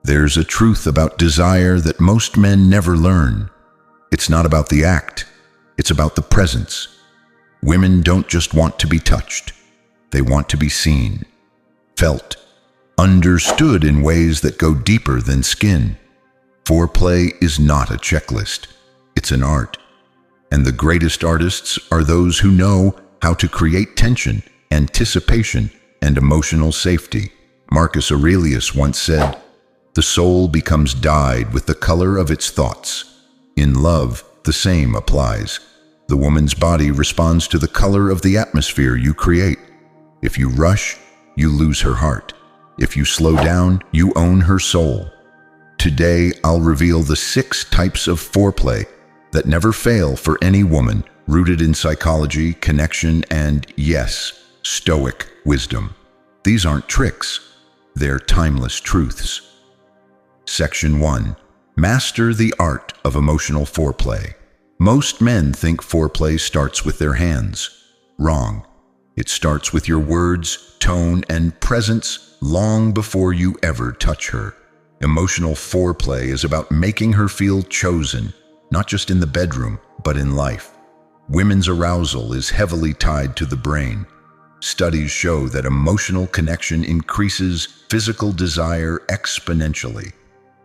There's a truth about desire that most men never learn. It's not about the act, it's about the presence. Women don't just want to be touched. They want to be seen, felt, understood in ways that go deeper than skin. Foreplay is not a checklist. It's an art. And the greatest artists are those who know how to create tension, anticipation, and emotional safety. Marcus Aurelius once said, "The soul becomes dyed with the color of its thoughts." In love, the same applies. The woman's body responds to the color of the atmosphere you create. If you rush, you lose her heart. If you slow down, you own her soul. Today, I'll reveal the 6 types of foreplay that never fail for any woman, rooted in psychology, connection, and, yes, Stoic wisdom. These aren't tricks. They're timeless truths. Section 1. Master the art of emotional foreplay. Most men think foreplay starts with their hands. Wrong. It starts with your words, tone, and presence long before you ever touch her. Emotional foreplay is about making her feel chosen, not just in the bedroom, but in life. Women's arousal is heavily tied to the brain. Studies show that emotional connection increases physical desire exponentially.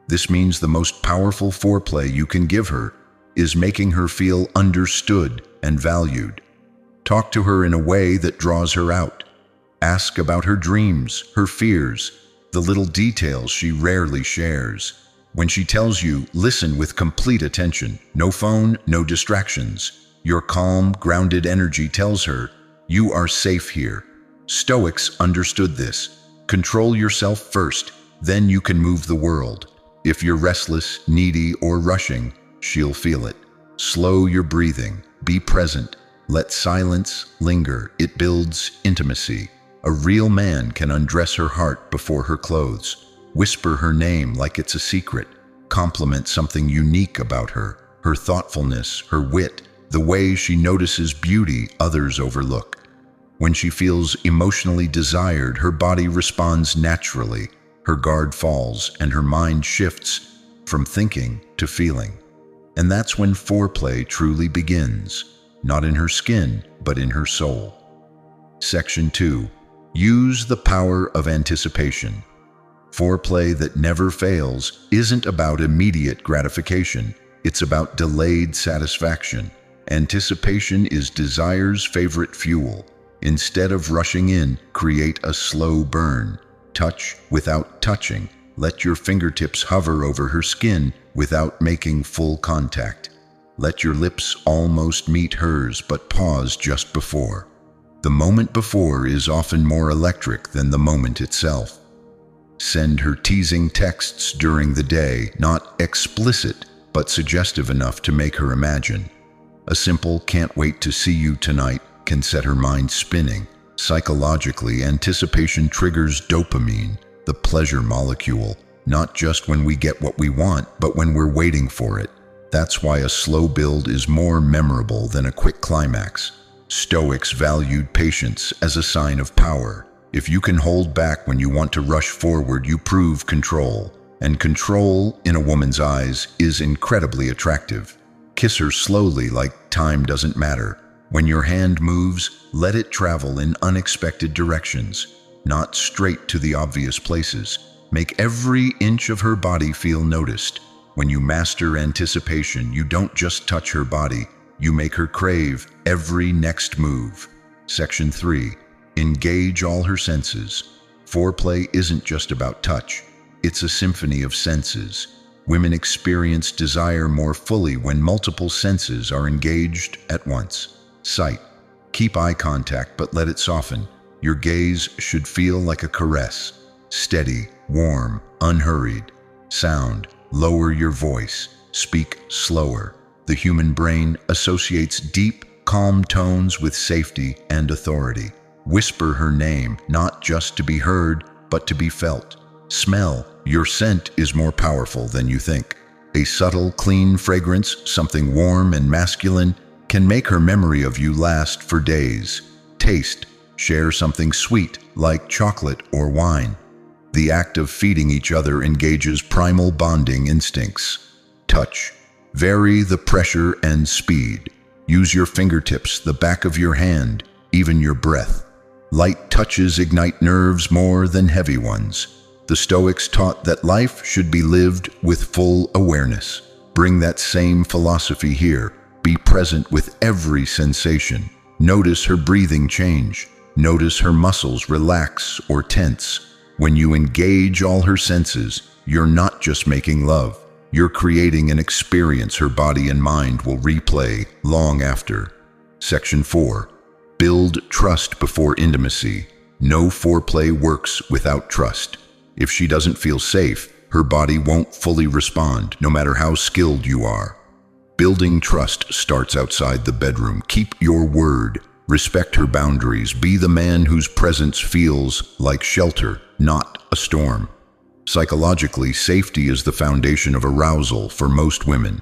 This means the most powerful foreplay you can give her is making her feel understood and valued. Talk to her in a way that draws her out. Ask about her dreams, her fears, the little details she rarely shares. When she tells you, listen with complete attention. No phone, no distractions. Your calm, grounded energy tells her, you are safe here. Stoics understood this. Control yourself first, then you can move the world. If you're restless, needy, or rushing, she'll feel it. Slow your breathing. Be present. Let silence linger. It builds intimacy. A real man can undress her heart before her clothes. Whisper her name like it's a secret. Compliment something unique about her. Her thoughtfulness, her wit, the way she notices beauty others overlook. When she feels emotionally desired, her body responds naturally. Her guard falls and her mind shifts from thinking to feeling. And that's when foreplay truly begins, not in her skin, but in her soul. Section 2. Use the power of anticipation. Foreplay that never fails isn't about immediate gratification. It's about delayed satisfaction. Anticipation is desire's favorite fuel. Instead of rushing in, create a slow burn. Touch without touching. Let your fingertips hover over her skin without making full contact. Let your lips almost meet hers, but pause just before. The moment before is often more electric than the moment itself. Send her teasing texts during the day, not explicit, but suggestive enough to make her imagine. A simple "can't wait to see you tonight" can set her mind spinning. Psychologically, anticipation triggers dopamine, the pleasure molecule, not just when we get what we want, but when we're waiting for it. That's why a slow build is more memorable than a quick climax. Stoics valued patience as a sign of power. If you can hold back when you want to rush forward, you prove control. And control, in a woman's eyes, is incredibly attractive. Kiss her slowly like time doesn't matter. When your hand moves, let it travel in unexpected directions, not straight to the obvious places. Make every inch of her body feel noticed. When you master anticipation, you don't just touch her body, you make her crave every next move. Section 3. Engage all her senses. Foreplay isn't just about touch. It's a symphony of senses. Women experience desire more fully when multiple senses are engaged at once. Sight. Keep eye contact, but let it soften. Your gaze should feel like a caress. Steady, warm, unhurried. Sound. Lower your voice. Speak slower. The human brain associates deep, calm tones with safety and authority. Whisper her name, not just to be heard, but to be felt. Smell. Your scent is more powerful than you think. A subtle, clean fragrance, something warm and masculine, can make her memory of you last for days. Taste. Share something sweet, like chocolate or wine. The act of feeding each other engages primal bonding instincts. Touch. Vary the pressure and speed. Use your fingertips, the back of your hand, even your breath. Light touches ignite nerves more than heavy ones. The Stoics taught that life should be lived with full awareness. Bring that same philosophy here. Be present with every sensation. Notice her breathing change. Notice her muscles relax or tense. When you engage all her senses, you're not just making love. You're creating an experience her body and mind will replay long after. Section 4. Build trust before intimacy. No foreplay works without trust. If she doesn't feel safe, her body won't fully respond, no matter how skilled you are. Building trust starts outside the bedroom. Keep your word. Respect her boundaries. Be the man whose presence feels like shelter, not a storm. Psychologically, safety is the foundation of arousal for most women.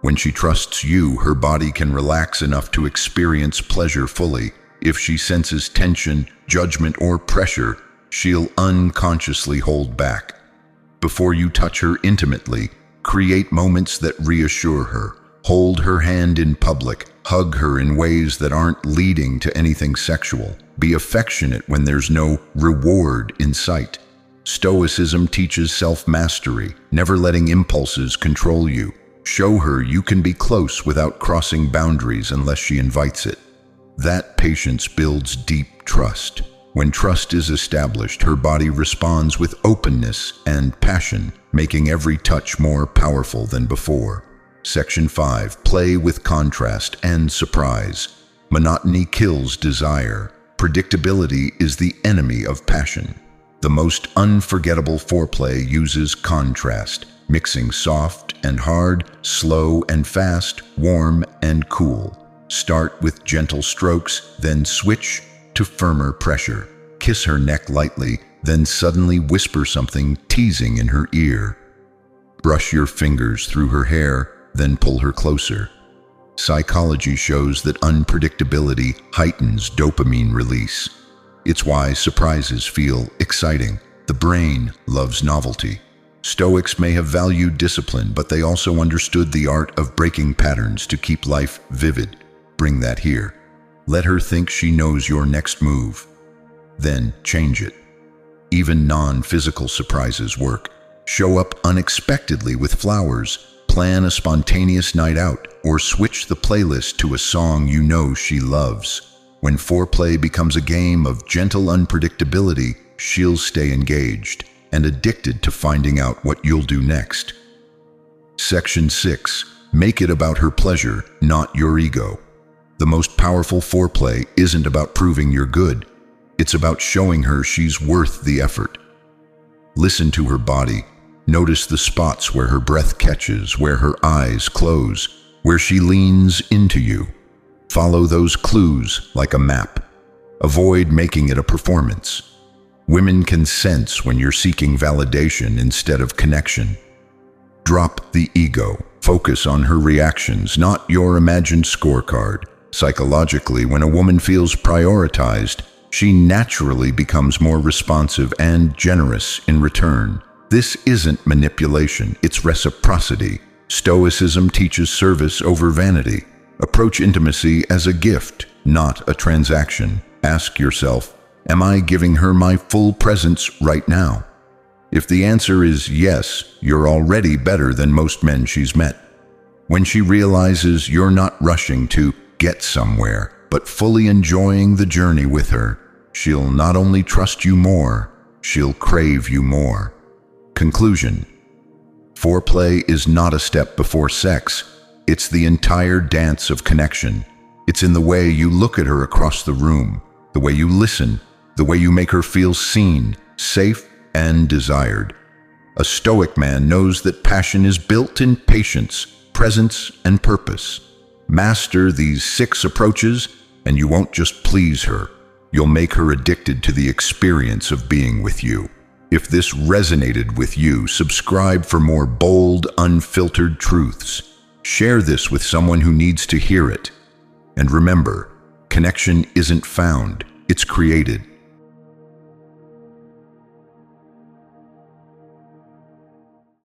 When she trusts you, her body can relax enough to experience pleasure fully. If she senses tension, judgment, or pressure, she'll unconsciously hold back. Before you touch her intimately, create moments that reassure her. Hold her hand in public. Hug her in ways that aren't leading to anything sexual. Be affectionate when there's no reward in sight. Stoicism teaches self-mastery, never letting impulses control you. Show her you can be close without crossing boundaries unless she invites it. That patience builds deep trust. When trust is established, her body responds with openness and passion, making every touch more powerful than before. Section 5. Play with contrast and surprise. Monotony kills desire. Predictability is the enemy of passion. The most unforgettable foreplay uses contrast, mixing soft and hard, slow and fast, warm and cool. Start with gentle strokes, then switch to firmer pressure. Kiss her neck lightly, then suddenly whisper something teasing in her ear. Brush your fingers through her hair, then pull her closer. Psychology shows that unpredictability heightens dopamine release. It's why surprises feel exciting. The brain loves novelty. Stoics may have valued discipline, but they also understood the art of breaking patterns to keep life vivid. Bring that here. Let her think she knows your next move. Then change it. Even non-physical surprises work. Show up unexpectedly with flowers. Plan a spontaneous night out, or switch the playlist to a song you know she loves. When foreplay becomes a game of gentle unpredictability, she'll stay engaged and addicted to finding out what you'll do next. Section 6. Make it about her pleasure, not your ego. The most powerful foreplay isn't about proving you're good. It's about showing her she's worth the effort. Listen to her body. Notice the spots where her breath catches, where her eyes close, where she leans into you. Follow those clues like a map. Avoid making it a performance. Women can sense when you're seeking validation instead of connection. Drop the ego. Focus on her reactions, not your imagined scorecard. Psychologically, when a woman feels prioritized, she naturally becomes more responsive and generous in return. This isn't manipulation, it's reciprocity. Stoicism teaches service over vanity. Approach intimacy as a gift, not a transaction. Ask yourself, am I giving her my full presence right now? If the answer is yes, you're already better than most men she's met. When she realizes you're not rushing to get somewhere, but fully enjoying the journey with her, she'll not only trust you more, she'll crave you more. Conclusion. Foreplay is not a step before sex. It's the entire dance of connection. It's in the way you look at her across the room, the way you listen, the way you make her feel seen, safe, and desired. A Stoic man knows that passion is built in patience, presence, and purpose. Master these 6 approaches, and you won't just please her. You'll make her addicted to the experience of being with you. If this resonated with you, subscribe for more bold, unfiltered truths. Share this with someone who needs to hear it. And remember, connection isn't found, it's created.